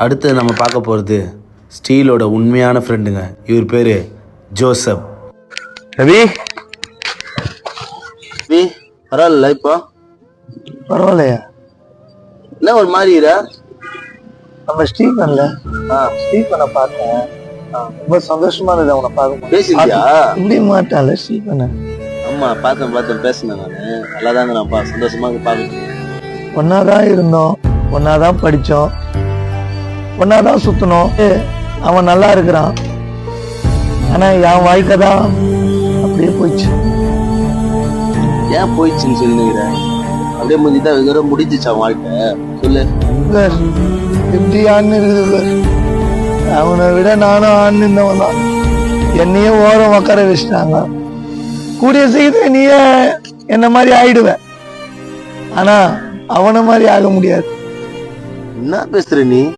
அடுத்து நம்ம பார்க்க போகிறது ஸ்டீலோட உண்மையான ஃப்ரெண்டுங்க. இவர் பேர் ஜோசப். ரவி, பரவாயில்ல இப்போ? பரவாயில்லையா? என்ன ஒரு மாதிரிடா? நம்ம ஸ்டீஃபனை பார்த்தேன். ரொம்ப சந்தோஷமா இருந்தது அவனை பார்க்க. பேசியா? இப்படி மாட்டான்ல ஸ்டீஃபனை? ஆமா, பார்த்தேன் பேசினேன். நான் நல்லா தான் நான் சந்தோஷமாக பார்க்க. ஒன்னாதான் இருந்தோம், ஒன்னாதான் படித்தோம், ஒன்னாதான் சுத்தணும். அவன் நல்லா இருக்கிறான். ஆனா என் வாழ்க்கை தான் அப்படியே போயிடுச்சு. ஏன் போயிடுச்சுன்னு சொல்லுங்கிற? அப்படியே முடிஞ்சுதான் முடிஞ்சிச்சா வாழ்க்கை? சொல்லு. எப்படி ஆண் இருக்குது? அவனை விட நானும் ஆண் இருந்தவன் தான். என்னையே ஓரம் உக்கார வச்சுட்டாங்க. கூடிய சீக்கிரம் நீயே என்ன மாதிரி ஆயிடுவ. ஆனா அவனை மாதிரி ஆக முடியாது. என்ன பேசுற நீ?